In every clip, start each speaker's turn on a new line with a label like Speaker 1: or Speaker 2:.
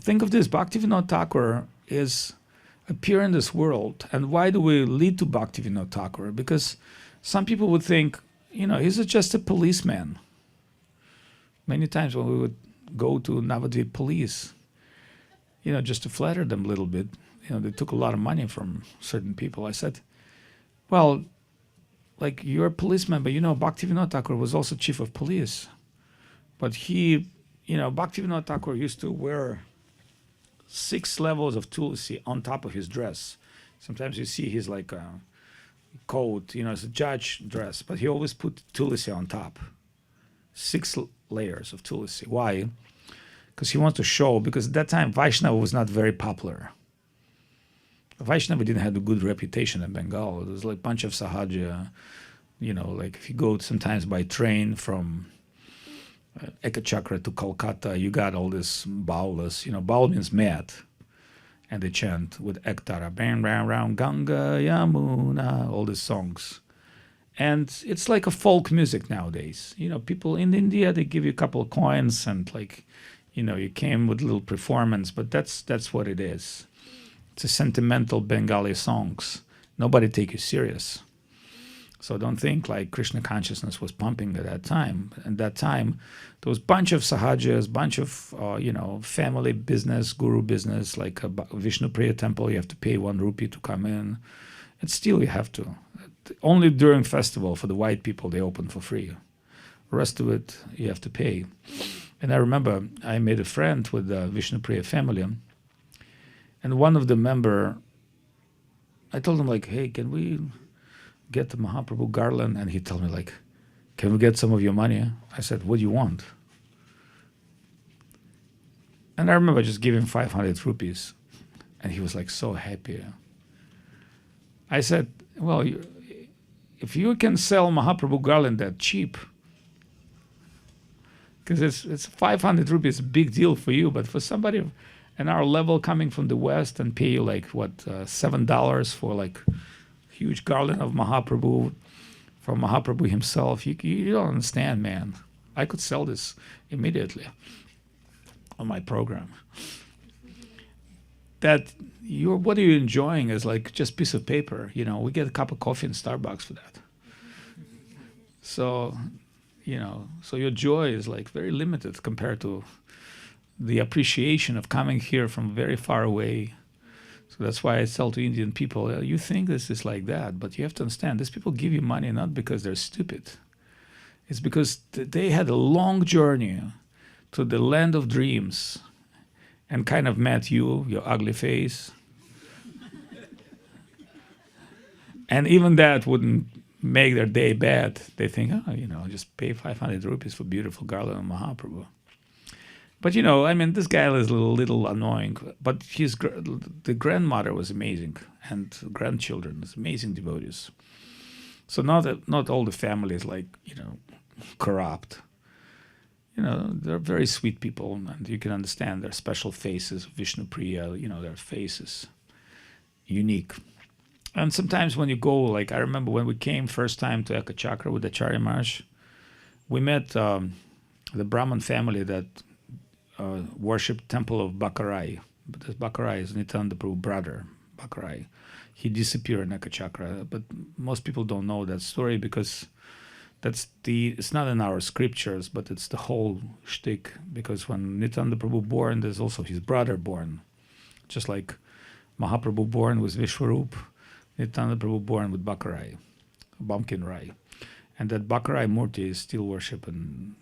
Speaker 1: think of this, Bhakti Vinod Thakur is appear in this world. And why do we lead to Bhakti Vinod Thakur? Because some people would think, he's just a policeman. Many times when we would go to Navadvip police, just to flatter them a little bit, they took a lot of money from certain people. I said, well, like, you're a policeman, but Bhakti Vinod Thakur was also chief of police. But he, Bhakti Vinod Thakur used to wear 6 levels of tulasi on top of his dress. Sometimes you see his like coat, it's a judge dress, but he always put tulasi on top. 6 layers of tulasi. Why? Because he wants to show, because at that time Vaishnava was not very popular. Vaishnava didn't have a good reputation in Bengal. It was like a bunch of sahaja, like if you go sometimes by train from Ekachakra to Kolkata, you got all this baulas. Baul means mad. And they chant with Ektara, bang, round, round, Ganga, Yamuna, all these songs. And it's like a folk music nowadays. People in India, they give you a couple of coins and like, you came with a little performance, but that's what it is. It's a sentimental Bengali songs. Nobody take you serious. So don't think like Krishna consciousness was pumping at that time. At that time, there was a bunch of sahajas, bunch of, family business, guru business, like a Vishnu Priya temple, you have to pay 1 rupee to come in. And still you have to. Only during festival for the white people, they open for free. The rest of it, you have to pay. And I remember I made a friend with the Vishnu Priya family. And one of the member, I told him like, hey, can we get the Mahaprabhu garland? And he told me like, can we get some of your money? I said, what do you want? And I remember just giving 500 rupees. And he was like so happy. I said, well, if you can sell Mahaprabhu garland that cheap, because it's 500 rupees, a big deal for you, but for somebody in our level coming from the West and pay you like, what, $7 for like huge garland of Mahaprabhu, from Mahaprabhu himself, you don't understand, man. I could sell this immediately on my program. That what are you enjoying is like just piece of paper. We get a cup of coffee in Starbucks for that. So, so your joy is like very limited compared to the appreciation of coming here from very far away. So that's why I tell to Indian people, you think this is like that, but you have to understand, these people give you money not because they're stupid. It's because they had a long journey to the land of dreams and kind of met you, your ugly face. And even that wouldn't make their day bad. They think, just pay 500 rupees for beautiful garland of Mahaprabhu. But this guy is a little annoying. But the grandmother was amazing, and grandchildren was amazing devotees. So not all the family is like corrupt. They're very sweet people, and you can understand their special faces. Vishnu Priya, their faces, unique. And sometimes when you go, like I remember when we came first time to Ekachakra with Acharya Maharaj, we met the Brahmin family that worshipped temple of Bakarai. But this Bakarai is Nityananda Prabhu's brother, Bakarai. He disappeared in Ekachakra, but most people don't know that story because it's not in our scriptures, but it's the whole shtick. Because when Nityananda Prabhu born, there's also his brother born, just like Mahaprabhu born with Vishwarup, Nityananda Prabhu born with Bakarai, Bumpkin Rai. And that Bakarai Murti is still worshipped. And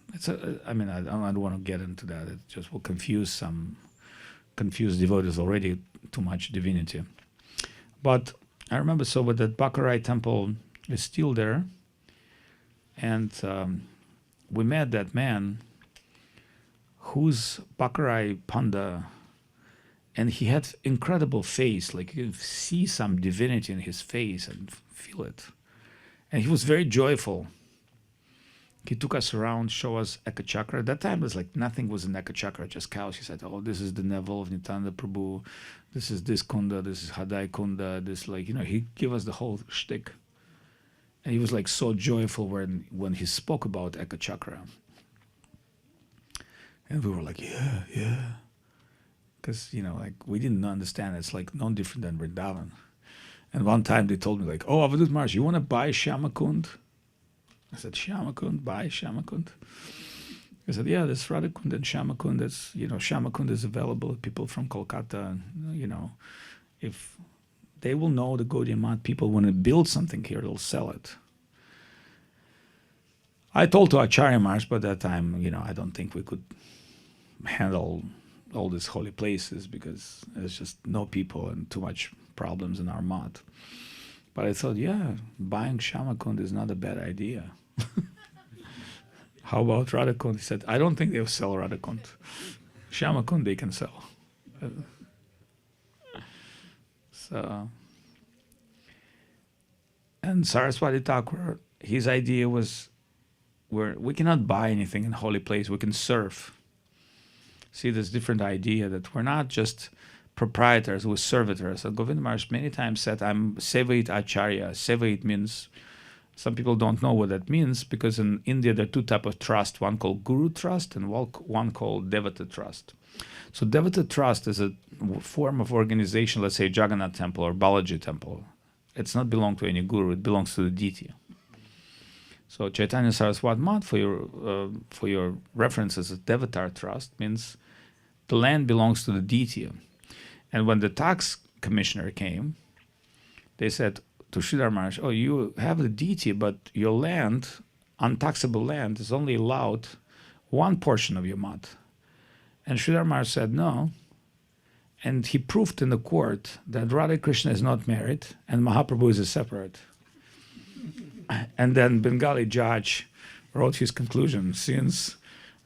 Speaker 1: I don't want to get into that. It just will confuse devotees already, too much divinity. But I remember, so with that Bakarai temple is still there. And we met that man who's Bakarai Panda, and he had incredible face, like you could see some divinity in his face and feel it. And he was very joyful. He took us around, show us Ekachakra. At that time, it was like nothing was in Ekachakra, just cows. He said, oh, this is the Navel of Nityananda Prabhu. This is this Kunda, this is Hadai Kunda. This, he gave us the whole shtick. And he was like so joyful when he spoke about Ekachakra. And we were like, yeah. because, like we didn't understand. It's like no different than Vrindavan. And one time they told me like, oh, Avadhut Maharaj, you want to buy Shyamakund? I said, Shyamakund, buy Shyamakund? I said, yeah, there's Radhakund and Shyamakund. That's, Shyamakund is available. People from Kolkata, if they will know the Gaudiya Math people want to build something here, they'll sell it. I told to Acharya Maharaj, but at that time, I don't think we could handle all these holy places because there's just no people and too much problems in our math. But I thought, yeah, buying Shyamakund is not a bad idea. How about Radhakund? He said, I don't think they'll sell Radhakund. Shyamakund they can sell. And Saraswati Thakur, his idea was, we cannot buy anything in holy place, we can serve. See, this different idea that we're not just proprietors, we're servitors. And Govinda Maharaj many times said, I'm Sevait Acharya. Sevait means, some people don't know what that means, because in India there are two types of trust, one called Guru Trust and one called Devata Trust. So Devata Trust is a form of organization, let's say Jagannath Temple or Balaji Temple. It's not belong to any guru, it belongs to the deity. So Chaitanya Saraswati Math, for your references, Devatar Trust means the land belongs to the deity. And when the tax commissioner came, they said to Sridhar Maharaj, oh, you have the deity, but your land, untaxable land, is only allowed one portion of your mat. And Sridhar Maharaj said no. And he proved in the court that Radha Krishna is not married and Mahaprabhu is a separate. And then Bengali judge wrote his conclusion, since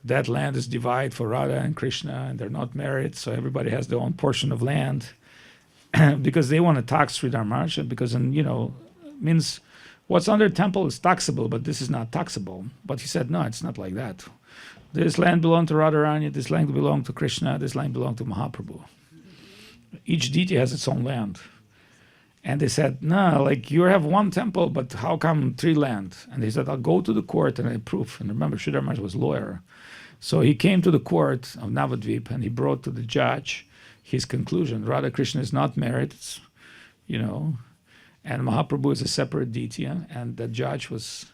Speaker 1: that land is divided for Radha and Krishna and they're not married, so everybody has their own portion of land, because they want to tax Sridhar Maharaj, because, means what's under temple is taxable, but this is not taxable. But he said, no, it's not like that. This land belonged to Radharani, this land belonged to Krishna, this land belonged to Mahaprabhu. Each deity has its own land. And they said, no, like you have one temple, but how come 3 land? And he said, I'll go to the court and I prove. And remember, Sridhar Maharaj was a lawyer. So he came to the court of Navadvip and he brought to the judge his conclusion. Radha Krishna is not married, and Mahaprabhu is a separate deity. And the judge was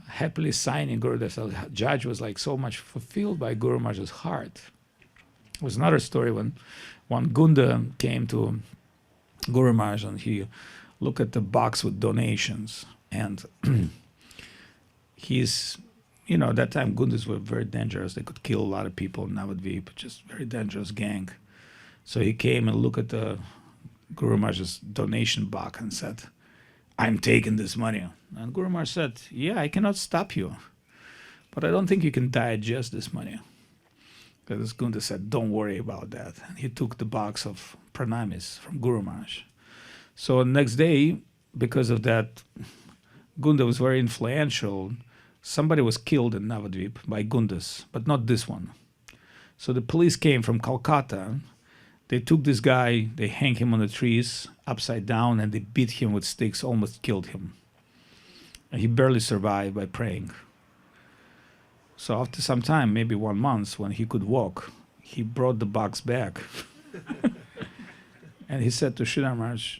Speaker 1: happily signing Gurudev. So the judge was like so much fulfilled by Guru Maharaj's heart. There was another story when Gunda came to Guru Maharaj and he looked at the box with donations, and he's, at that time Gundas were very dangerous. They could kill a lot of people in Navadvip, just very dangerous gang. So he came and looked at the Guru Maharaj's donation box and said, I'm taking this money. And Guru Maharaj said, yeah, I cannot stop you, but I don't think you can digest this money. Because Gunda said, don't worry about that. And he took the box of pranamis from Guru Maharaj. So the next day, because of that, Gunda was very influential. Somebody was killed in Navadvip by Gundas, but not this one. So the police came from Calcutta. They took this guy, they hang him on the trees upside down, and they beat him with sticks, almost killed him. And he barely survived by praying. So after some time, maybe 1 month, when he could walk, he brought the box back. And he said to Sridhar Maharaj,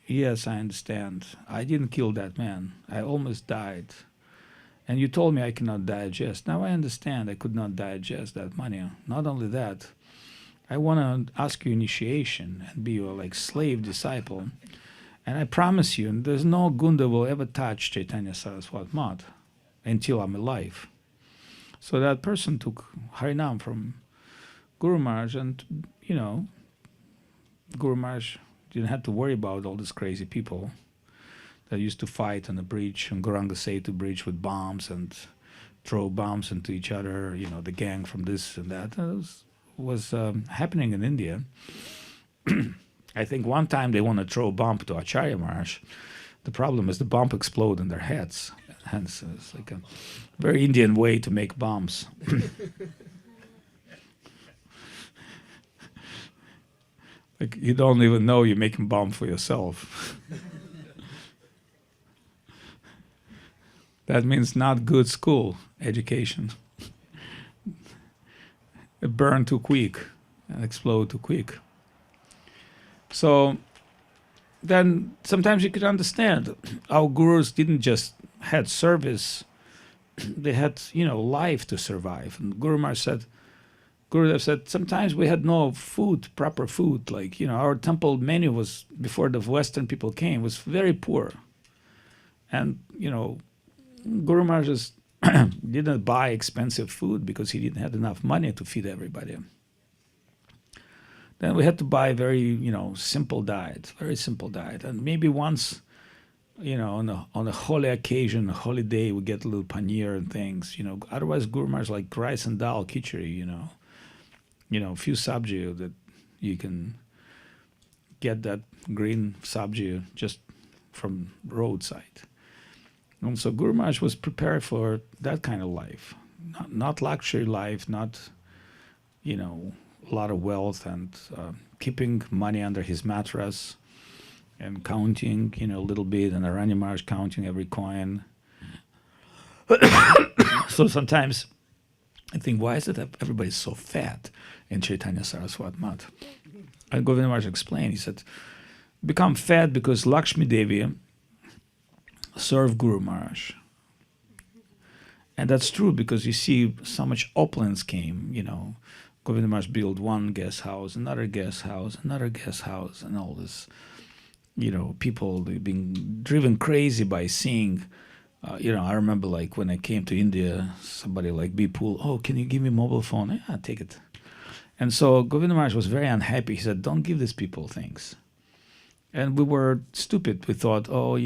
Speaker 1: yes, I understand. I didn't kill that man. I almost died. And you told me I cannot digest. Now I understand I could not digest that money. Not only that, I want to ask you initiation and be your slave disciple. And I promise you, there's no Gunda will ever touch Chaitanya Saraswati Math until I'm alive. So that person took Harinam from Guru Maharaj, and, Guru Maharaj didn't have to worry about all these crazy people that used to fight on the bridge, on Gauranga Setu bridge with bombs and throw bombs into each other, the gang from this and that. That was happening in India. I think one time they want to throw a bomb to Acharya Maharaj. The problem is the bomb exploded in their heads. Hence, it's like a very Indian way to make bombs. Like you don't even know you're making bomb for yourself. That means not good school education. It burned too quick. and explode too quick. So then sometimes you could understand our gurus didn't just had service, they had, life to survive. And Gurudev said, sometimes we had no food, proper food. Like, our temple menu was, before the Western people came, was very poor. And, Guru Maharaj just didn't buy expensive food because he didn't have enough money to feed everybody. Then we had to buy very, simple diet, very simple diet. And maybe once, on a holy occasion, a holy day, we get a little paneer and things, Otherwise, Guru Maharaj like rice and dal, khichdi, a few sabji that you can get that green sabji just from roadside. And so Guru Maharaj was prepared for that kind of life, not luxury life, not, a lot of wealth and keeping money under his mattress and counting, a little bit, and Aranya Maharaj counting every coin. So sometimes I think, why is it that everybody's so fat in Chaitanya Saraswat Math? And Govinda Maharaj explained, he said, become fat because Lakshmi Devi served Guru Maharaj. And that's true because you see so much opulence came, Govinda Maharaj built one guest house, another guest house, another guest house, and all this, people being driven crazy by seeing, I remember like when I came to India, somebody like Bipul, oh, can you give me a mobile phone? Yeah, take it. And so Govinda Maharaj was very unhappy. He said, don't give these people things. And we were stupid. We thought, oh,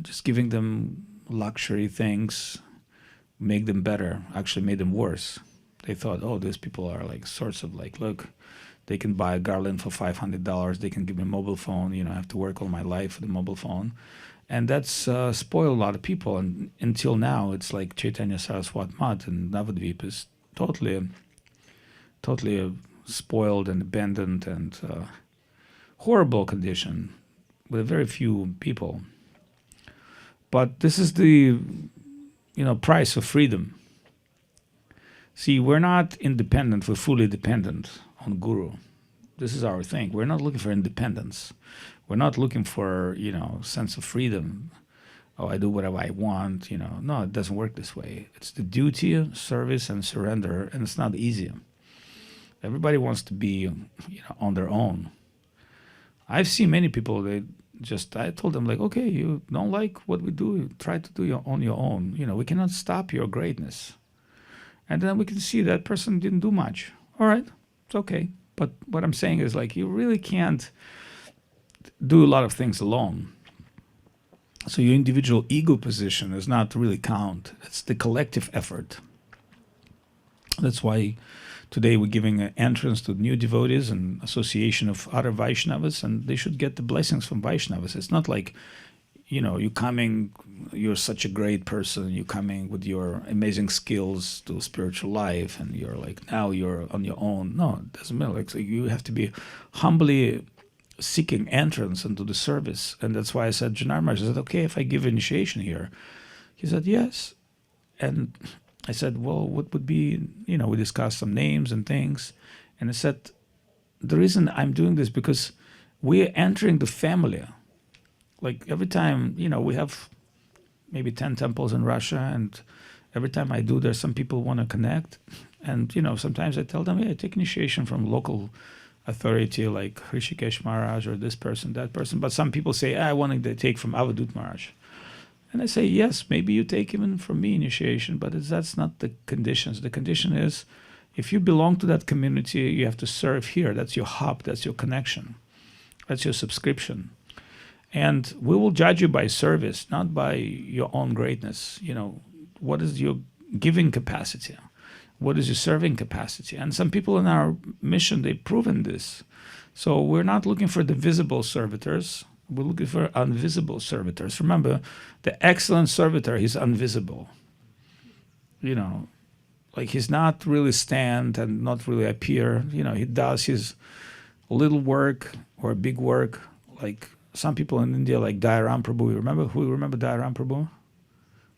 Speaker 1: just giving them luxury things, make them better, actually made them worse. They thought, oh, these people are like sorts of like, look, they can buy a garland for $500. They can give me a mobile phone. I have to work all my life for the mobile phone. And that's spoiled a lot of people. And until now, it's like Chaitanya Saraswat Math and Navadvip is totally spoiled and abandoned and horrible condition with very few people. But this is the, price of freedom. See, we're not independent, we're fully dependent on Guru. This is our thing. We're not looking for independence. We're not looking for, sense of freedom. Oh, I do whatever I want, No, it doesn't work this way. It's the duty, service, and surrender, and it's not easy. Everybody wants to be, on their own. I've seen many people, I told them like, okay, you don't like what we do, try to do on your own. We cannot stop your greatness. And then we can see that person didn't do much. All right, it's okay. But what I'm saying is like, you really can't do a lot of things alone. So your individual ego position does not really count. It's the collective effort. That's why today we're giving an entrance to new devotees and association of other Vaishnavas, and they should get the blessings from Vaishnavas. It's not like, you coming, you're such a great person, you're coming with your amazing skills to spiritual life, and you're like, now you're on your own. No, it doesn't matter. Like, so you have to be humbly seeking entrance into the service. And that's why I said, Janar Maharaj, I said, okay, if I give initiation here? He said, yes. And I said, well, what would be, we discussed some names and things. And I said, the reason I'm doing this because we're entering the family. Like every time, we have maybe 10 temples in Russia, and every time I do, there's some people want to connect. And, sometimes I tell them, hey, take initiation from local authority like Hrishikesh Maharaj or this person, that person. But some people say, I want to take from Avadhut Maharaj. And I say, yes, maybe you take even from me initiation, but that's not the conditions. The condition is, if you belong to that community, you have to serve here. That's your hub, that's your connection, that's your subscription. And we will judge you by service, not by your own greatness. What is your giving capacity? What is your serving capacity? And some people in our mission, they've proven this. So we're not looking for the visible servitors. We're looking for invisible servitors. Remember, the excellent servitor, he's invisible. Like he's not really stand and not really appear. He does his little work or big work. Like some people in India, like Dayaram Prabhu. You remember Dayaram Prabhu?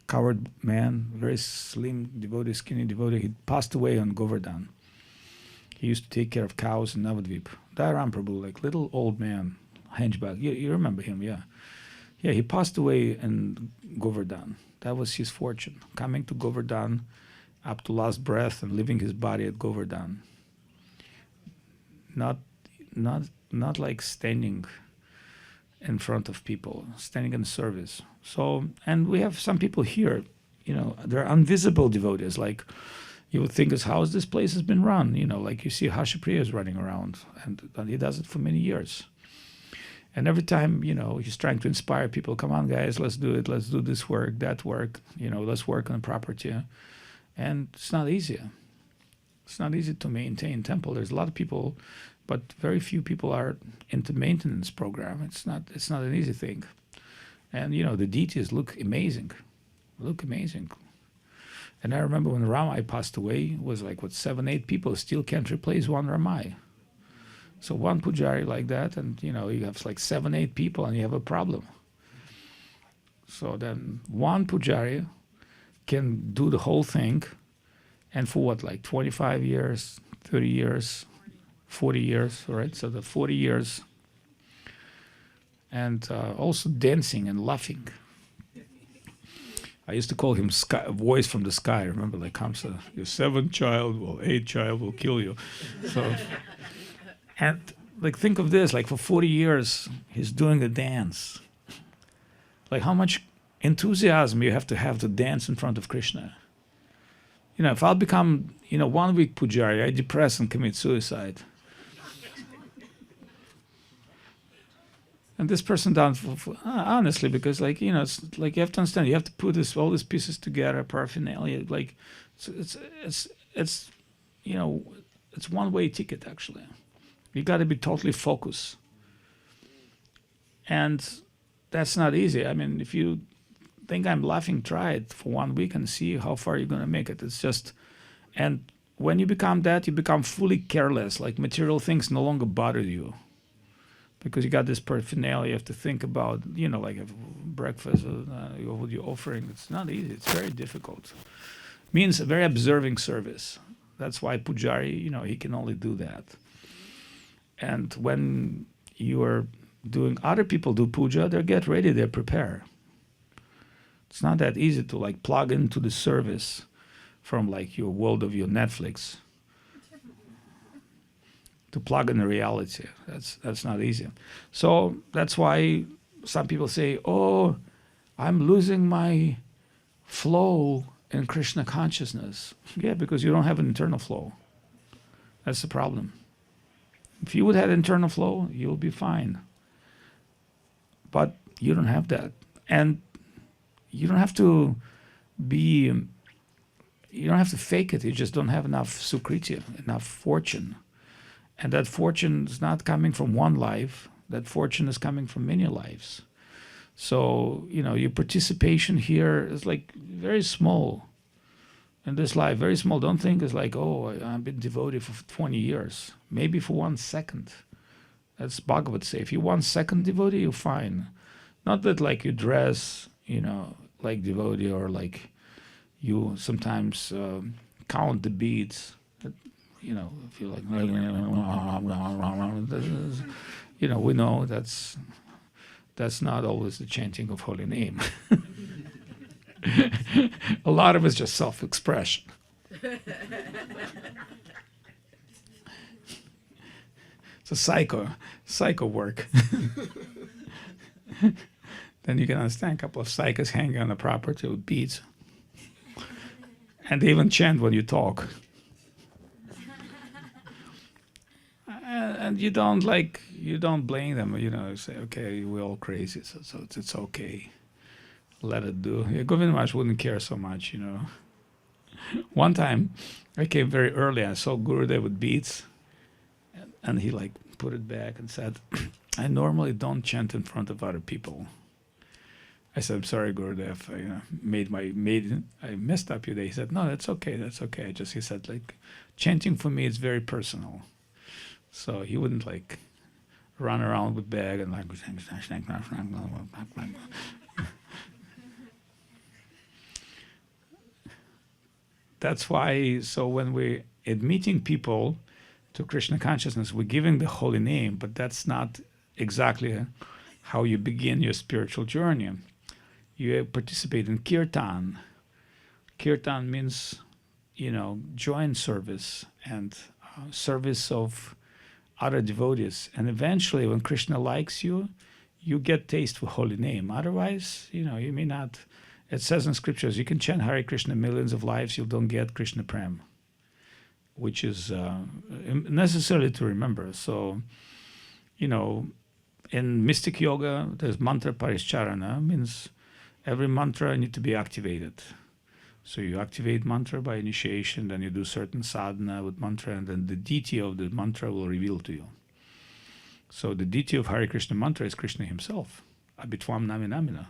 Speaker 1: Coward man, very slim devotee, skinny devotee. He passed away on Govardhan. He used to take care of cows in Avadhut. Dayaram Prabhu, like little old man, hunchback. You remember him, yeah. Yeah, he passed away in Govardhan. That was his fortune, coming to Govardhan up to last breath and leaving his body at Govardhan. Not like standing in front of people, standing in service. So, and we have some people here, they're invisible devotees. Like you would think, is how this place has been run. Like you see Hashapriya is running around, and he does it for many years. And every time, he's trying to inspire people. Come on, guys, let's do it. Let's do this work, that work. Let's work on the property. And it's not easy. It's not easy to maintain temple. There's a lot of people, but very few people are into maintenance program. It's not an easy thing. And the deities look amazing. And I remember when Ramai passed away, it was like 7-8 people still can't replace one Ramai. So one pujari like that, and you have like 7-8 people, and you have a problem. So then one pujari can do the whole thing, and for what, like 25 years, 30 years, 40 years, right? So the 40 years, and also dancing and laughing. I used to call him sky, voice from the sky. Remember, like Kamsa, your 7th child, 8th child will kill you. So, and like think of this, like for 40 years, he's doing a dance. Like how much enthusiasm you have to dance in front of Krishna. If I'll become, 1 week pujari, I depress and commit suicide. And this person done honestly, because it's like you have to understand, you have to put all these pieces together, paraphernalia. Like it's one-way ticket actually. You got to be totally focused, and that's not easy. I mean, if you think I'm laughing, try it for 1 week and see how far you're gonna make it. It's just, and when you become that, you become fully careless. Like material things no longer bother you. Because you got this paraphernalia, you have to think about, like a breakfast, what you're offering. It's not easy. It's very difficult. Means a very observing service. That's why pujari, he can only do that. And when you are doing, other people do puja, they get ready, they prepare. It's not that easy to like plug into the service from like your world of your Netflix. To plug in the reality. That's not easy. So that's why some people say, oh, I'm losing my flow in Krishna consciousness. Yeah, because you don't have an internal flow. That's the problem. If you would have internal flow, you'll be fine. But you don't have that. And you don't have to fake it. You just don't have enough sukriti, enough fortune. And that fortune is not coming from one life. That fortune is coming from many lives. So, your participation here is like very small in this life, very small. Don't think it's like, oh, I've been devoted for 20 years. Maybe for 1 second. That's Bhagavad say. If you're 1 second devotee, you're fine. Not that like you dress, like devotee, or like you sometimes count the beads. If you like, we know that's not always the chanting of holy name. A lot of it's just self-expression. It's a psycho work. Then you can understand a couple of psychos hanging on the property with beads. And they even chant when you talk. And you don't blame them, you say, okay, we're all crazy, so it's okay. Let it do. Yeah, Govind Maharaj wouldn't care so much, One time, I came very early, I saw Gurudev with beads, and he like put it back and said, I normally don't chant in front of other people. I said, I'm sorry, Gurudev, I messed up your day. He said, no, that's okay. He said, like, chanting for me is very personal. So he wouldn't like run around with bag and like. That's why. So when we're admitting people to Krishna consciousness. We're giving the holy name, but that's not exactly how you begin your spiritual journey. You participate in kirtan. Kirtan means, join service and service of other devotees. And eventually, when Krishna likes you, you get taste for holy name. Otherwise, you may not. It says in scriptures, you can chant Hare Krishna millions of lives, you don't get Krishna Prem, which is necessary to remember. So, in mystic yoga, there's mantra parischarana, means every mantra need to be activated. So you activate mantra by initiation, then you do certain sadhana with mantra, and then the deity of the mantra will reveal to you. So the deity of Hare Krishna mantra is Krishna himself, abhitvam nami namina.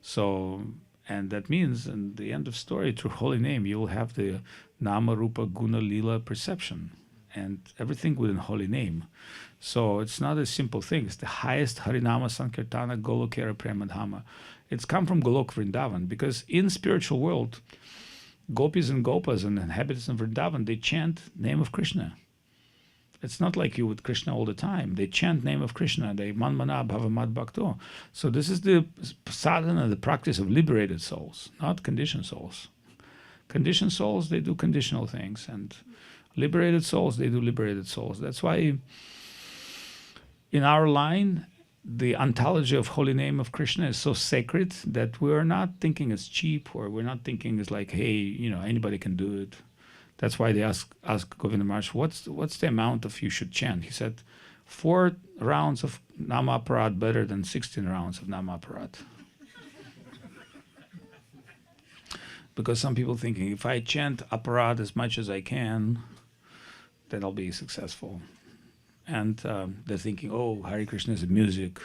Speaker 1: So, and that means, in the end of story, through holy name, you will have the nama, rupa, guna, lila perception, and everything within holy name. So it's not a simple thing. It's the highest Harinama Sankirtana Golokera Premadhama. It's come from Golok Vrindavan, because in spiritual world, gopis and gopas and inhabitants of Vrindavan, they chant name of Krishna. It's not like you with Krishna all the time. They chant name of Krishna. They manmana bhavamad bhakto. So this is the sadhana, the practice of liberated souls, not conditioned souls. Conditioned souls, they do conditional things, and liberated souls, they do liberated souls. That's why in our line, the ontology of holy name of Krishna is so sacred that we're not thinking it's cheap, or we're not thinking it's like, hey, anybody can do it. That's why they ask Govinda Maharaj, what's the amount of you should chant? He said, 4 rounds of Namaparat better than 16 rounds of Namaparat. Because some people thinking, if I chant aparat as much as I can, then I'll be successful. And they're thinking, oh, Hare Krishna is music.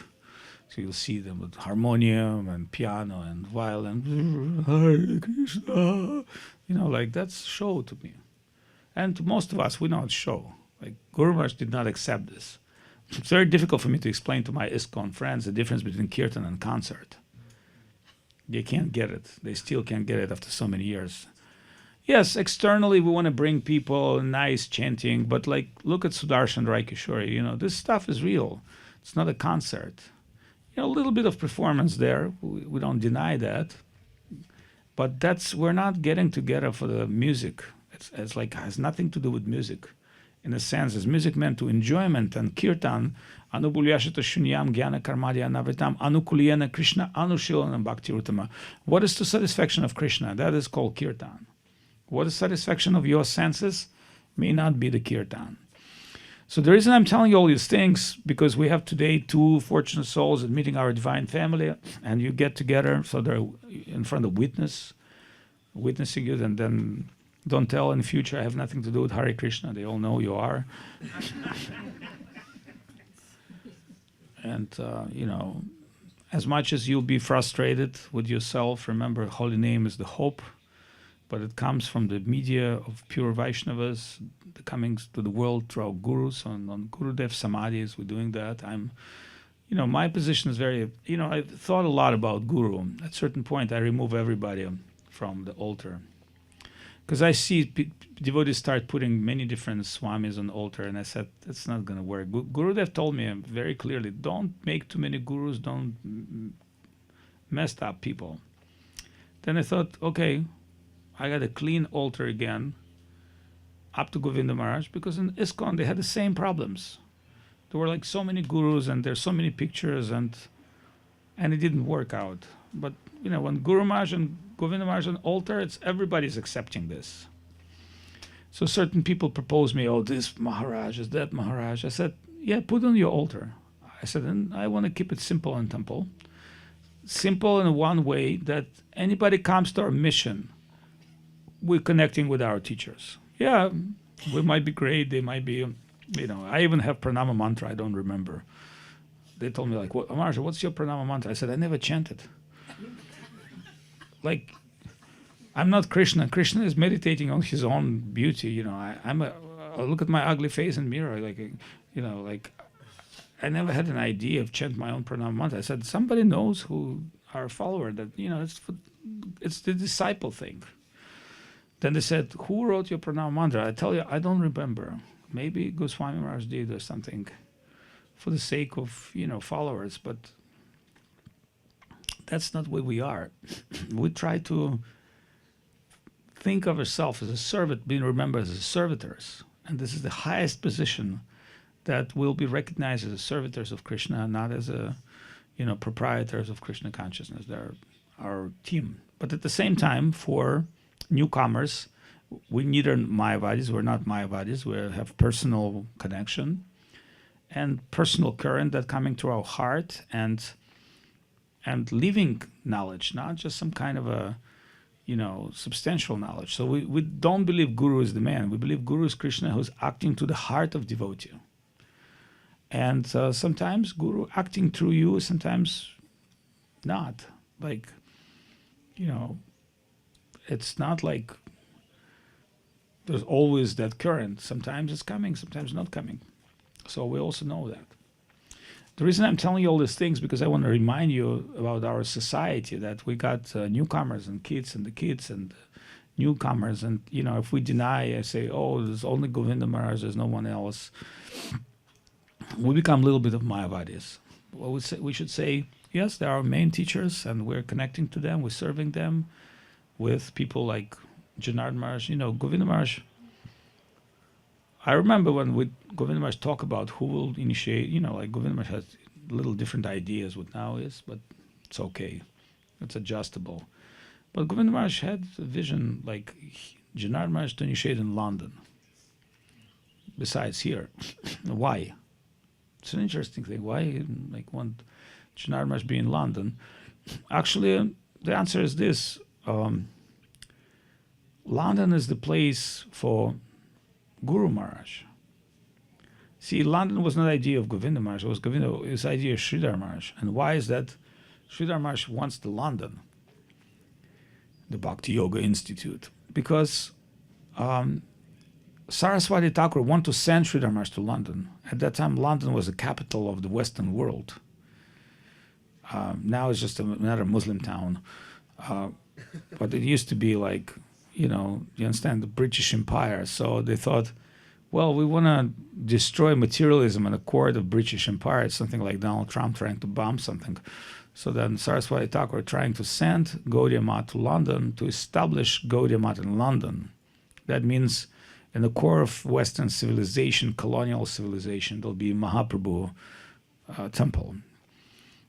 Speaker 1: So you'll see them with harmonium and piano and violin. Hare Krishna. That's show to me. And to most of us, we know it's show. Like Guru Maharaj did not accept this. It's very difficult for me to explain to my ISKCON friends the difference between kirtan and concert. They can't get it. They still can't get it after so many years. Yes, externally we want to bring people nice chanting, but look at Sudarshan Rai Kishore. This stuff is real. It's not a concert. A little bit of performance there. We don't deny that. But we're not getting together for the music. It's like has nothing to do with music. In a sense, is music meant to enjoyment, and kirtan, anubulyashata shunyam jnana karmadya navritam anukuliyana Krishna anushilanam bhakti uttama. What is the satisfaction of Krishna? That is called kirtan. What is satisfaction of your senses may not be the kirtan. So the reason I'm telling you all these things, because we have today 2 fortunate souls admitting our divine family, and you get together, so they're in front of witnessing you, and then don't tell in the future, I have nothing to do with Hare Krishna. They all know you are. And, as much as you'll be frustrated with yourself, remember, holy name is the hope, but it comes from the media of pure Vaishnavas, the comings to the world through our gurus, on Gurudev Samadhis, we're doing that. My position is very, I thought a lot about Guru. At a certain point, I remove everybody from the altar. Because I see devotees start putting many different swamis on the altar, and I said, it's not going to work. Gurudev told me very clearly, don't make too many gurus, don't mess up people. Then I thought, okay, I got a clean altar again, up to Govinda Maharaj, because in ISKCON they had the same problems. There were so many gurus, and there's so many pictures, and it didn't work out. But when Guru Maharaj and Govinda Maharaj on altar, everybody's accepting this. So certain people propose me, oh, this Maharaj is that Maharaj. I said, yeah, put on your altar. I said, and I want to keep it simple in temple. Simple in one way that anybody comes to our mission, we're connecting with our teachers. Yeah, we might be great. They might be, I even have pranama mantra. I don't remember. They told me Maharaj, what's your pranama mantra? I said, I never chanted. I'm not Krishna. Krishna is meditating on his own beauty. I look at my ugly face in mirror. I never had an idea of chant my own pranama mantra. I said, somebody knows who are a follower that, it's the disciple thing. Then they said, who wrote your pranama mantra? I tell you, I don't remember. maybe Goswami Maharaj did or something for the sake of, followers, but that's not what we are. We try to think of ourselves as a servant, being remembered as servitors. And this is the highest position that will be recognized as servitors of Krishna, not as proprietors of Krishna consciousness. They're our team. But at the same time, for newcomers, we neither Mayavadis, we're not Mayavadis, we have personal connection and personal current that coming to our heart and living knowledge, not just some kind of a substantial knowledge. So we don't believe Guru is the man. We believe Guru is Krishna who's acting to the heart of devotee. And sometimes Guru acting through you, sometimes not. Like, it's not like there's always that current. Sometimes it's coming, sometimes not coming. So we also know that. The reason I'm telling you all these things because I want to remind you about our society, that we got newcomers and the kids and newcomers. And, if we deny, I say, oh, there's only Govinda Maharaj, there's no one else. We become a little bit of Mayavadis. Well, we should say, yes, they are our main teachers and we're connecting to them, we're serving them with people like Janardhan Maharaj, Govinda Maharaj. I remember when Govinda Maharaj talk about who will initiate, like Govinda Maharaj has little different ideas what now is, but it's okay. It's adjustable. But Govinda Maharaj had a vision like Janardhan Maharaj to initiate in London, besides here. Why? It's an interesting thing. Why want Janardhan Maharaj be in London? Actually, the answer is this. London is the place for Guru Maharaj. See, London was not the idea of Govinda Maharaj, it was the idea of Sridhar Maharaj. And why is that? Sridhar Maharaj wants the London, the Bhakti Yoga Institute, because Saraswati Thakur wanted to send Sridhar Maharaj to London. At that time, London was the capital of the Western world. Now it's just another Muslim town. But it used to be like, you understand, the British Empire. So they thought, well, we want to destroy materialism in the court of British Empire. It's something like Donald Trump trying to bomb something. So then Saraswati Thakur trying to send Gaudiya Math to London to establish Gaudiya Math in London. That means in the core of Western civilization, colonial civilization, there'll be Mahaprabhu temple.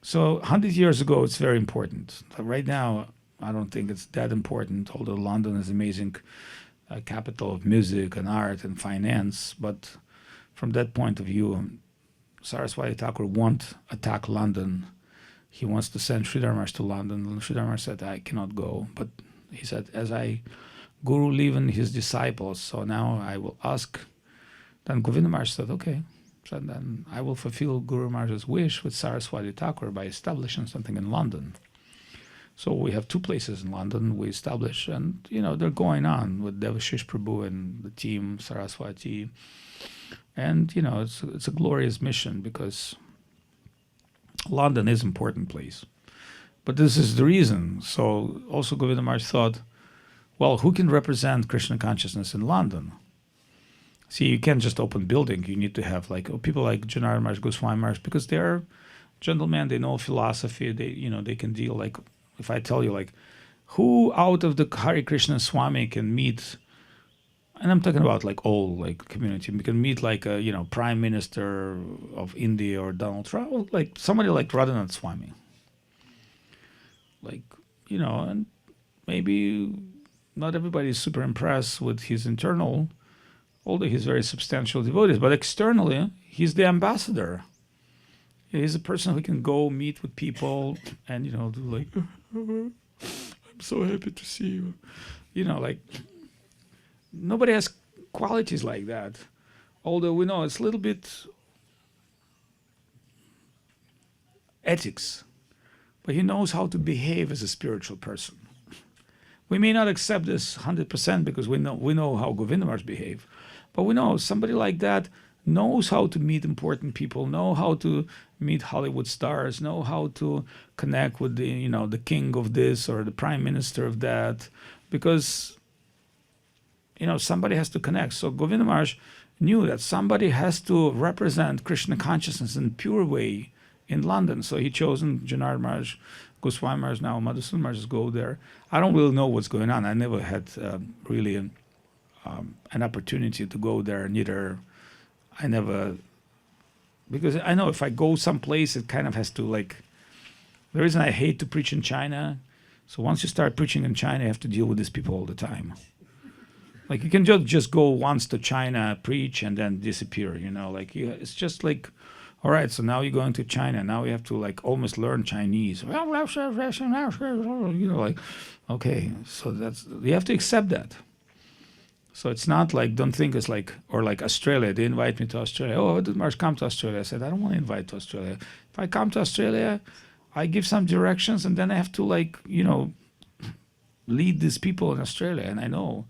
Speaker 1: So 100 years ago, it's very important. Right now, I don't think it's that important, although London is amazing capital of music and art and finance. But from that point of view, Saraswati Thakur won't attack London. He wants to send Sridhar Maharaj to London. And Sridhar Maharaj said, I cannot go. But he said, as Guru leaving his disciples, so now I will ask. Then Govinda Maharaj said, okay. So then I will fulfill Guru Maharaj's wish with Saraswati Thakur by establishing something in London. So we have two places in London we establish, and they're going on with Devashish Prabhu and the team, Saraswati, and it's a glorious mission because London is an important place. But this is the reason. So also Govinda Maharaj thought, well, who can represent Krishna consciousness in London? See, you can't just open building. You need to have people like Janardhan Maharaj, Goswami Maharaj, because they're gentlemen. They know philosophy. They can deal if I tell you who out of the Hare Krishna Swami can meet, and I'm talking about all community, we can meet a Prime Minister of India or Donald Trump, somebody like Radhanath Swami. And maybe not everybody is super impressed with his internal, although he's very substantial devotee, but externally, he's the ambassador. He's a person who can go meet with people and, do I'm so happy to see you. Nobody has qualities like that. Although we know it's a little bit ethics, but he knows how to behave as a spiritual person. We may not accept this 100% because we know how Govinda Maharaj behave, but we know somebody like that knows how to meet important people, know how to meet Hollywood stars, know how to connect with the king of this or the prime minister of that, because somebody has to connect. So Govinda Maharaj knew that somebody has to represent Krishna consciousness in a pure way in London. So he chosen Janardhan Maharaj, Goswami Maharaj, now Madhusudan Maharaj to go there. I don't really know what's going on. I never had really an opportunity to go there. Neither I never, because I know if I go someplace, it kind of has to like. The reason I hate to preach in China, so once you start preaching in China, you have to deal with these people all the time. Like you can just go once to China, preach, and then disappear. Like it's just like, all right. So now you're going to China. Now you have to like almost learn Chinese. Like, okay. So you have to accept that. So it's not like, don't think it's like, or like Australia. They invite me to Australia. Oh, Avadhut Maharaj, come to Australia. I said, I don't want to invite to Australia. If I come to Australia, I give some directions, and then I have to like lead these people in Australia. And I know.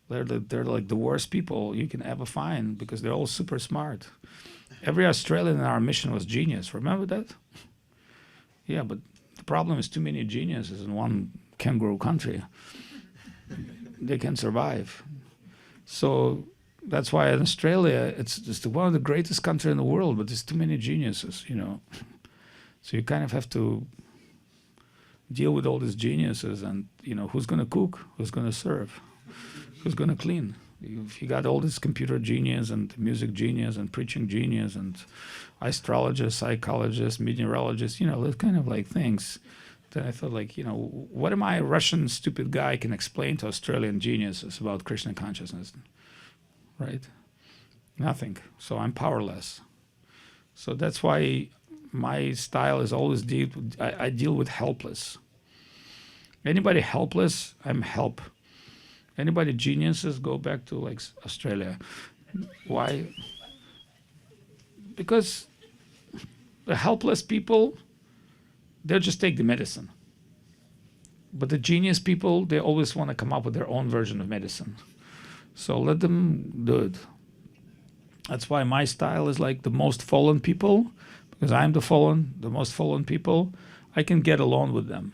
Speaker 1: They're like the worst people you can ever find because they're all super smart. Every Australian in our mission was genius. Remember that? Yeah, but the problem is too many geniuses in one kangaroo country. They can survive. So that's why in Australia, it's just one of the greatest countries in the world, but there's too many geniuses, So you kind of have to deal with all these geniuses and, who's going to cook, who's going to serve. Who's going to clean? If you got all this computer genius and music genius and preaching genius and astrologist, psychologist, meteorologist, those kind of like things, then I thought like, what am I, a Russian stupid guy, can explain to Australian geniuses about Krishna consciousness, right? Nothing. So I'm powerless. So that's why my style is always I deal with helpless. Anybody helpless, I'm help. Anybody geniuses, go back to like Australia. Why? Because the helpless people, they'll just take the medicine. But the genius people, they always want to come up with their own version of medicine. So let them do it. That's why my style is like the most fallen people, because I'm the most fallen people. I can get along with them.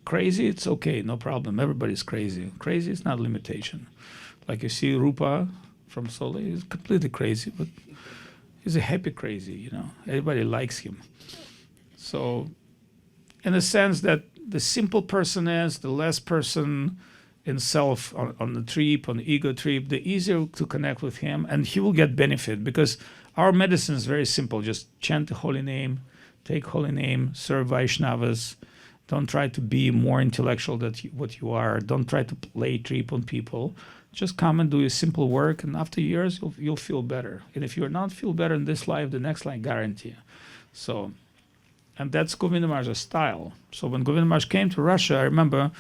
Speaker 1: Crazy, it's okay, no problem. Everybody's crazy. Crazy is not a limitation. Like you see Rupa from Sole, he's completely crazy, but he's a happy crazy, Everybody likes him. So in the sense that the simple person is, the less person in self on the trip, on the ego trip, the easier to connect with him, and he will get benefit because our medicine is very simple. Just chant the holy name, take holy name, serve Vaishnavas. Don't try to be more intellectual than what you are. Don't try to play trip on people. Just come and do your simple work, and after years, you'll feel better. And if you're not feel better in this life, the next life guarantee. So, and that's Govinda Maharaj's style. So when Govinda Maharaj came to Russia, I remember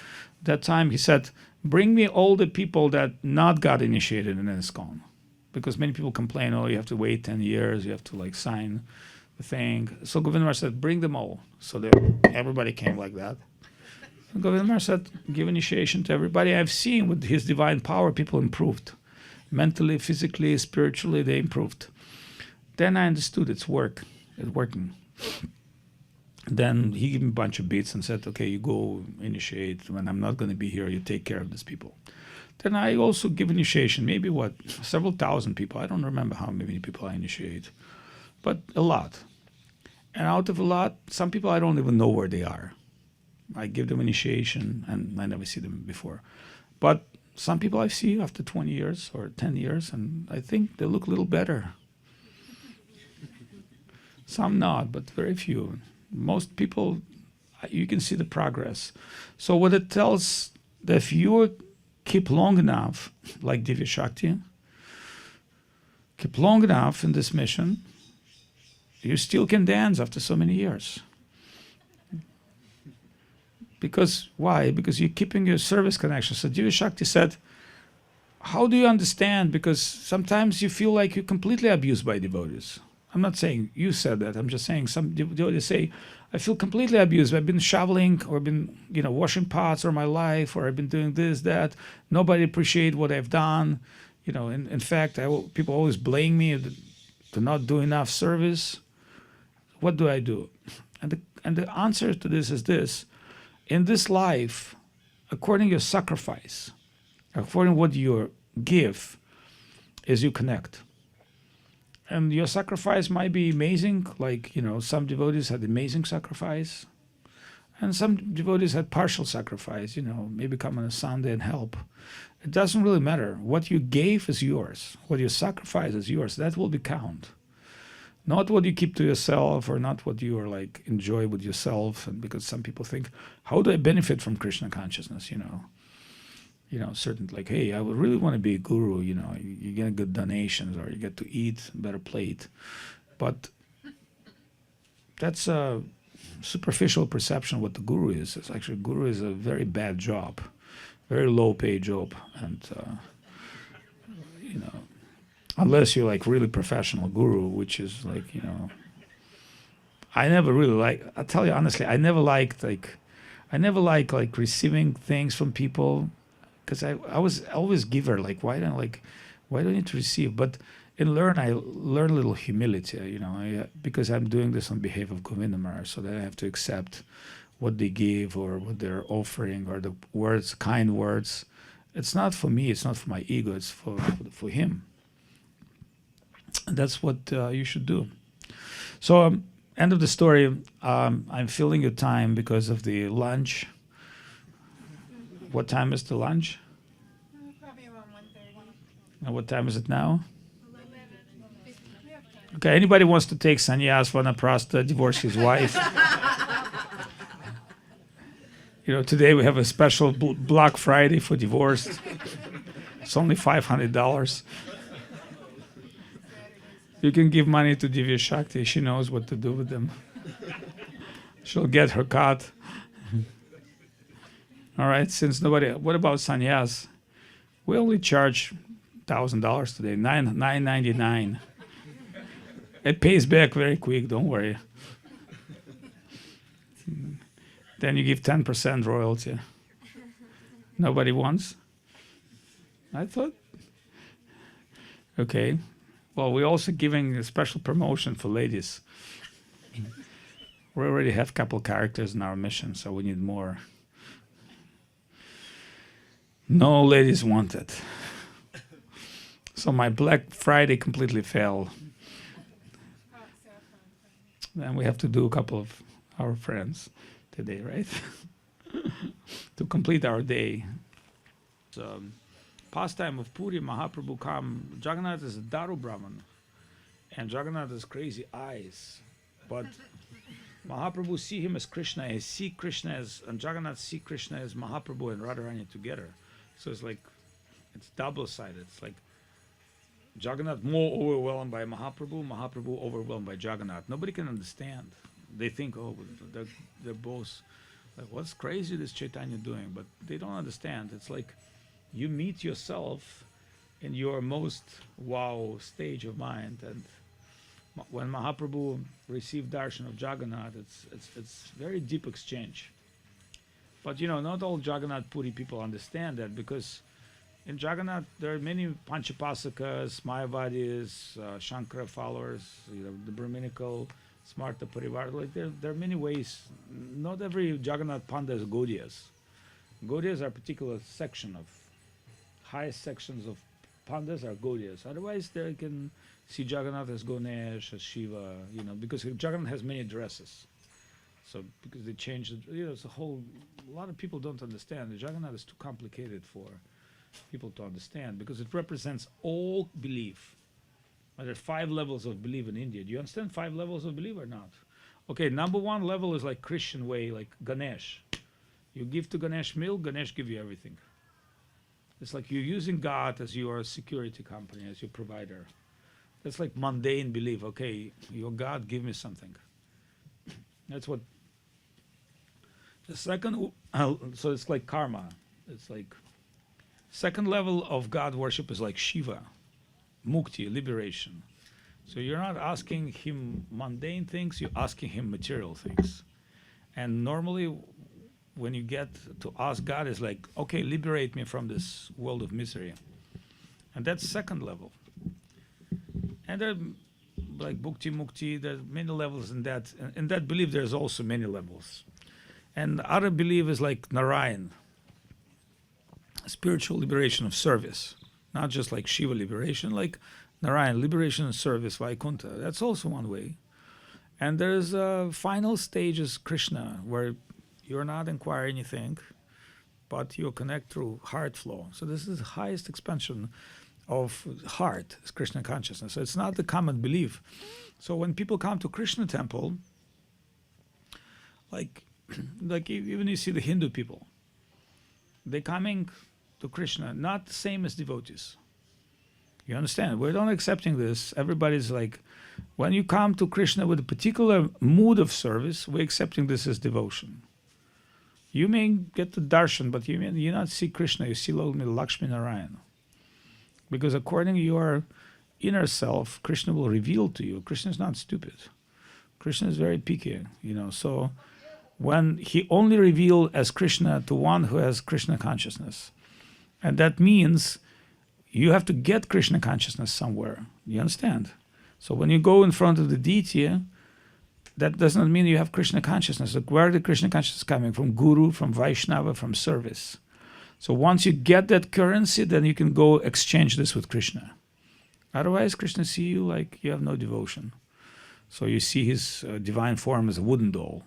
Speaker 1: that time he said, bring me all the people that not got initiated in ISKCON. Because many people complain, oh, you have to wait 10 years, you have to like sign the thing. So Govinda Maharaj said, bring them all. So everybody came like that. And Govinda Maharaj said, give initiation to everybody. I've seen with his divine power, people improved. Mentally, physically, spiritually, they improved. Then I understood it's working. Then he gave me a bunch of beats and said, okay, you go initiate. When I'm not going to be here, you take care of these people. Then I also give initiation, maybe several thousand people. I don't remember how many people I initiate, but a lot. And out of a lot, some people I don't even know where they are. I give them initiation and I never see them before. But some people I see after 20 years or 10 years, and I think they look a little better. Some not, but very few. Most people, you can see the progress. So what it tells, that if you keep long enough, like Divya Shakti, keep long enough in this mission, you still can dance after so many years. Because, why? Because you're keeping your service connection. So Divya Shakti said, how do you understand? Because sometimes you feel like you're completely abused by devotees. I'm not saying you said that. I'm just saying some devotees say, I feel completely abused. I've been shoveling or been, washing pots all my life, or I've been doing this, that. Nobody appreciates what I've done. In fact, people always blame me to not do enough service. What do I do? And the answer to this is this. In this life, according to your sacrifice, according to what you give, is you connect. And your sacrifice might be amazing, like, some devotees had amazing sacrifice, and some devotees had partial sacrifice, maybe come on a Sunday and help. It doesn't really matter. What you gave is yours. What you sacrifice is yours. That will be count. Not what you keep to yourself, or not what you are like enjoy with yourself. And because some people think, how do I benefit from Krishna consciousness? Certain like, hey, I would really want to be a guru. You get good donations, or you get to eat a better plate. But that's a superficial perception of what the guru is. It's actually, guru is a very bad job, very low paid job, and unless you're like really professional guru, which is like, I never really I'll tell you honestly, I never liked like receiving things from people, because I was always giver. Like, why do I need to receive? But I learn a little humility, because I'm doing this on behalf of Govinda Maharaj, so that I have to accept what they give, or what they're offering, or the words, kind words. It's not for me, it's not for my ego, it's for him. And that's what you should do. So, end of the story. I'm filling your time because of the lunch. What time is the lunch?
Speaker 2: Probably around 1:30.
Speaker 1: And what time is it now? 11. Okay, anybody wants to take sannyas, vanaprastha, divorce his wife? Today we have a special Black Friday for divorced. It's only $500. You can give money to Divya Shakti. She knows what to do with them. She'll get her cut. All right, since nobody... What about sannyas? We only charge $1,000 today, $9.99. It pays back very quick, don't worry. Then you give 10% royalty. Nobody wants? I thought... Okay. Well, we're also giving a special promotion for ladies. We already have a couple characters in our mission, so we need more. No ladies wanted. So my Black Friday completely failed. Then we have to do a couple of our friends today, right? To complete our day. So, pastime of Puri, Mahaprabhu come. Jagannath is a Daru Brahman, and Jagannath has crazy eyes. But Mahaprabhu see him as Krishna, and Jagannath see Krishna as Mahaprabhu and Radharani together. So it's double-sided. It's like Jagannath more overwhelmed by Mahaprabhu, Mahaprabhu overwhelmed by Jagannath. Nobody can understand. They think, oh, they're both, like, what's crazy this Chaitanya doing? But they don't understand. It's like you meet yourself in your most wow stage of mind, and when Mahaprabhu received darshan of Jagannath, it's very deep exchange. But not all Jagannath Puri people understand that, because in Jagannath there are many Panchapasakas, Mayavadis, Shankara followers, the Brahminical, Smarta Parivar. Like there are many ways. Not every Jagannath Panda is Gaudiyas. Gaudiyas are a particular section of, highest sections of Pandas are Gaudiyas. Otherwise they can see Jagannath as Ganesh, as Shiva, because Jagannath has many dresses. So because they changed it, it's a lot of people don't understand. The Jagannath is too complicated for people to understand, because it represents all belief. There are 5 levels of belief in India. Do you understand 5 levels of belief or not? Okay, number 1 level is like Christian way, like Ganesh. You give to Ganesh milk, Ganesh give you everything. It's like you're using God as your security company, as your provider. That's like mundane belief. Okay, your God, give me something. That's what. The second, so it's like karma. It's like second level of God worship is like Shiva, mukti, liberation. So you're not asking him mundane things, you're asking him material things. And normally when you get to ask God, is like, okay, liberate me from this world of misery. And that's second level. And there, like bhukti, mukti, there's many levels in that. In that belief, there's also many levels. And the other belief is like Narayan, spiritual liberation of service. Not just like Shiva liberation, like Narayan, liberation and service, Vaikuntha. That's also one way. And there's a final stage is Krishna, where you're not inquiring anything, but you connect through heart flow. So this is the highest expansion of heart, is Krishna consciousness. So it's not the common belief. So when people come to Krishna temple, like even you see the Hindu people, they're coming to Krishna, not the same as devotees. You understand? We're not accepting this. Everybody's like, when you come to Krishna with a particular mood of service, we're accepting this as devotion. You may get the darshan, but you not see Krishna, you see only Lakshmi Narayana. Because according to your inner self, Krishna will reveal to you. Krishna is not stupid. Krishna is very picky, So when he only revealed as Krishna to one who has Krishna consciousness. And that means you have to get Krishna consciousness somewhere. You understand? So when you go in front of the deity, that does not mean you have Krishna consciousness. Like, where the Krishna consciousness coming? From Guru, from Vaishnava, from service. So once you get that currency, then you can go exchange this with Krishna. Otherwise, Krishna see you like you have no devotion. So you see his divine form as a wooden doll,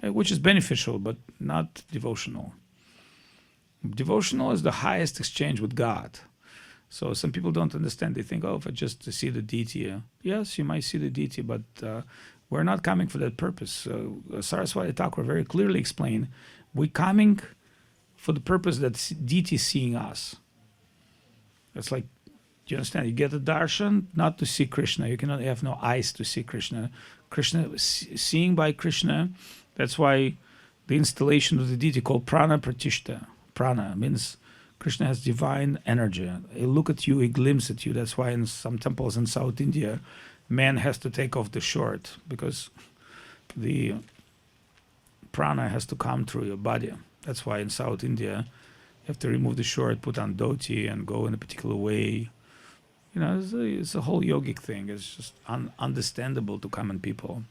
Speaker 1: which is beneficial, but not devotional. Devotional is the highest exchange with God. So some people don't understand. They think, if I just see the deity. Yes, you might see the deity, but we're not coming for that purpose. Saraswati Thakur very clearly explained, we're coming for the purpose that deity is seeing us. It's like, do you understand? You get a darshan not to see Krishna. You cannot have no eyes to see Krishna. Krishna, seeing by Krishna, that's why the installation of the deity called prana pratishta. Prana means Krishna has divine energy. He look at you, he glimpses at you. That's why in some temples in South India, man has to take off the shirt because the prana has to come through your body. That's why in South India, you have to remove the shirt, put on dhoti, and go in a particular way. It's a whole yogic thing. It's just understandable to common people.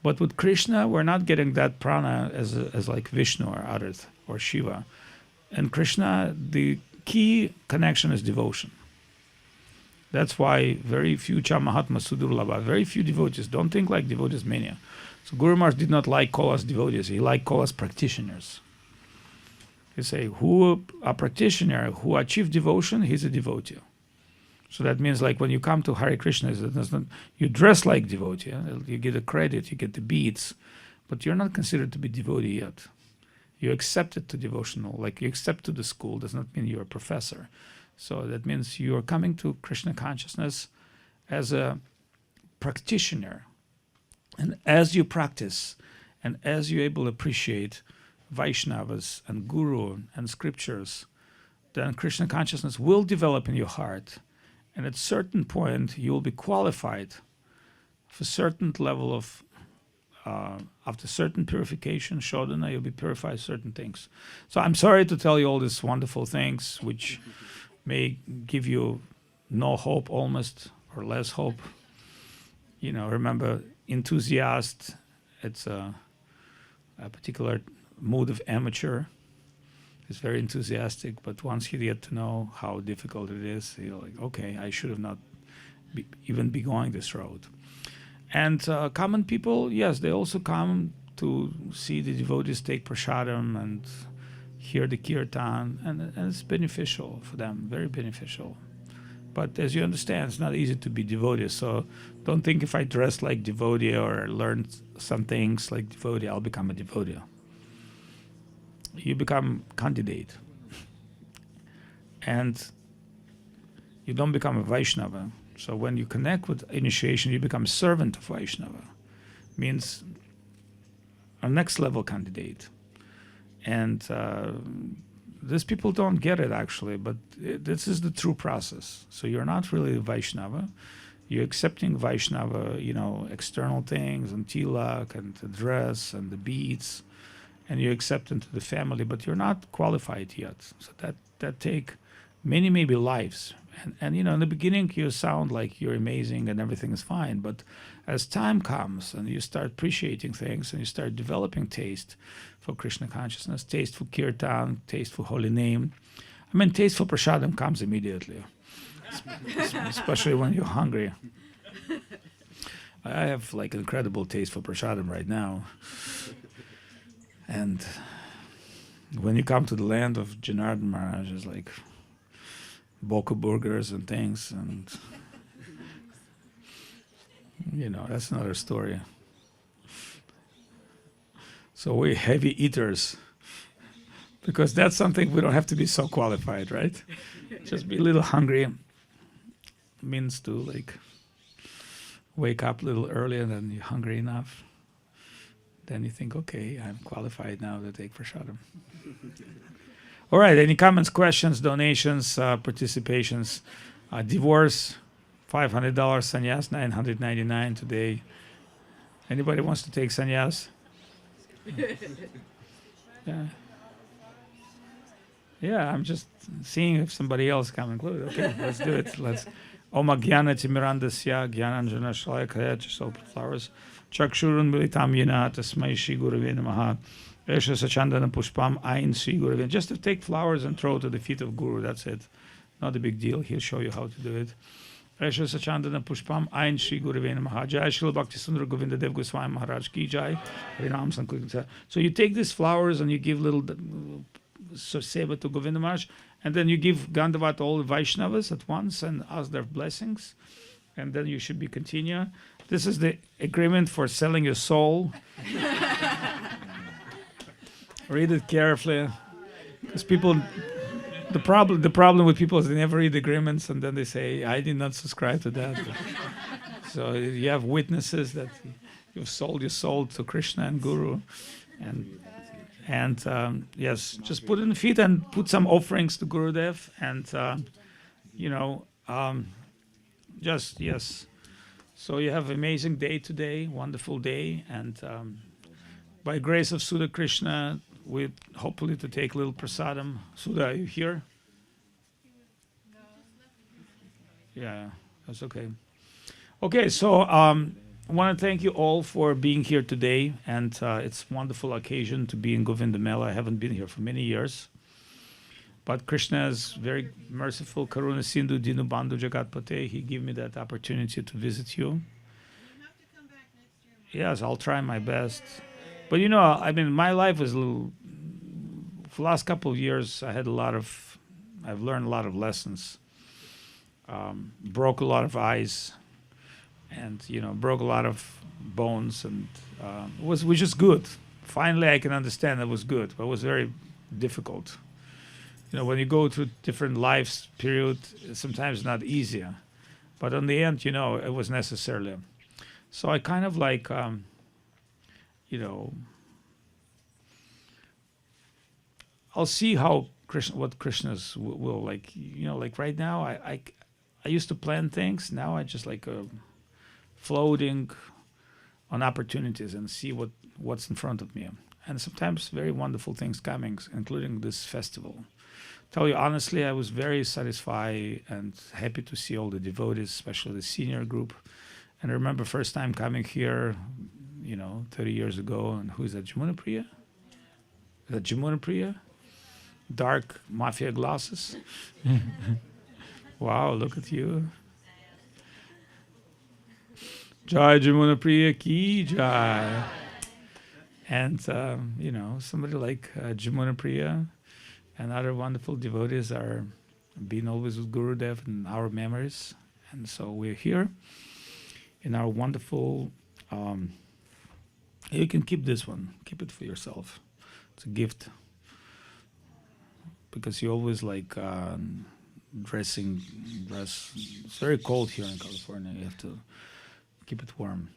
Speaker 1: But with Krishna, we're not getting that prana as like Vishnu or Adit or Shiva. And Krishna, the key connection is devotion. That's why very few Chamahatma Sudurlabha, very few devotees, don't think like devotees mania. So Guru Maharaj did not like call us devotees, he liked call us practitioners. He say, who a practitioner who achieved devotion, he's a devotee. So that means like when you come to Hare Krishna, you dress like devotee, you get the credit, you get the beads, but you're not considered to be devotee yet. You accepted to devotional, like you accept to the school, does not mean you're a professor. So that means you're coming to Krishna consciousness as a practitioner. And as you practice, and as you're able to appreciate Vaishnavas and Guru and scriptures, then Krishna consciousness will develop in your heart. And at a certain point, you will be qualified for a certain level of after certain purification, shodhana, you'll be purified certain things. So I'm sorry to tell you all these wonderful things, which may give you no hope almost, or less hope. Remember, enthusiast, it's a particular mood of amateur. It's very enthusiastic, but once you get to know how difficult it is, you're like, okay, I should have not even be going this road. And common people, yes, they also come to see the devotees take prasadam and hear the kirtan, and it's beneficial for them, very beneficial. But as you understand, it's not easy to be devotee, so don't think if I dress like devotee or learn some things like devotee, I'll become a devotee. You become candidate. And you don't become a Vaishnava. So when you connect with initiation, you become a servant of Vaishnava. Means a next level candidate. And these people don't get it actually, but this is the true process. So you're not really a Vaishnava. You're accepting Vaishnava, external things and tilak and the dress and the beads, and you accept into the family, but you're not qualified yet. So that take many maybe lives. And in the beginning you sound like you're amazing and everything is fine, but as time comes and you start appreciating things and you start developing taste for Krishna consciousness, taste for kirtan, taste for holy name. Taste for prasadam comes immediately. especially when you're hungry. I have like incredible taste for prasadam right now. And when you come to the land of Janardhan Maharaj, it's like boka burgers and things, and that's another story. So we're heavy eaters, because that's something we don't have to be so qualified, right? Just be a little hungry means to like wake up a little earlier than you're hungry enough. Then you think, okay, I'm qualified now to take prasadam. All right, any comments, questions, donations, participations? Divorce, $500, sannyas, $999 today. Anybody wants to take sannyas? Yeah. Yeah, I'm just seeing if somebody else can include. Okay, let's do it. Let's. Om Agyana Timirandasya Gyananjana Shalakaya Chisol flowers. Chakshurun Militam Yena Tasmai Shri Gurave Namaha. Esha Sachandana Pushpam Ain Shri Gurave. Just to take flowers and throw to the feet of Guru, that's it. Not a big deal. He'll show you how to do it. Esha Sachandana Pushpam Ain Shri Gurave Namaha. Jai Srila Bhakti Sundar Govinda Dev Goswami Maharaj Ki Jai. Harinam Sankirtan. So you take these flowers and you give little seva to Govinda Maharaj, and then you give Gandhavat to all the Vaishnavas at once and ask their blessings, and then you should be continue. This is the agreement for selling your soul. Read it carefully, because people, the problem with people is they never read agreements, and then they say, I did not subscribe to that. So you have witnesses that you've sold your soul to Krishna and Guru, and yes, just put it in the feet and put some offerings to Gurudev, and just yes. So you have an amazing day today, wonderful day, and by grace of Sudha Krishna, we hopefully to take a little prasadam. Sudha, are you here? Yeah, that's okay. Okay, so I want to thank you all for being here today, and it's a wonderful occasion to be in Govinda Mela. I haven't been here for many years, but Krishna is very merciful. Karuna Sindhu Dinu Bandhu Jagatpate. He gave me that opportunity to visit you.
Speaker 2: You have to come back next year.
Speaker 1: Yes, I'll try my best. But my life was a little. For the last couple of years, I've learned a lot of lessons. Broke a lot of eyes. And broke a lot of bones, and which is good. Finally, I can understand it was good, but it was very difficult. When you go through different lives period, sometimes not easier, but in the end, it was necessarily. So I kind of like, I'll see how what Krishna's will like. Like right now, I used to plan things. Now I just like. Floating on opportunities and see what's in front of me, and sometimes very wonderful things coming, including this festival. Tell you honestly, I was very satisfied and happy to see all the devotees, especially the senior group. And I remember first time coming here, 30 years ago, and who is that? Jamuna Priya? Is that Jamuna Priya? Dark mafia glasses. Wow, look at you. Jai Jamuna Priya Ki Jai. And, somebody like Jamuna Priya and other wonderful devotees are being always with Gurudev in our memories. And so we're here in our wonderful, you can keep this one, keep it for yourself. It's a gift. Because you always like dress. It's very cold here in California. You have to keep it warm.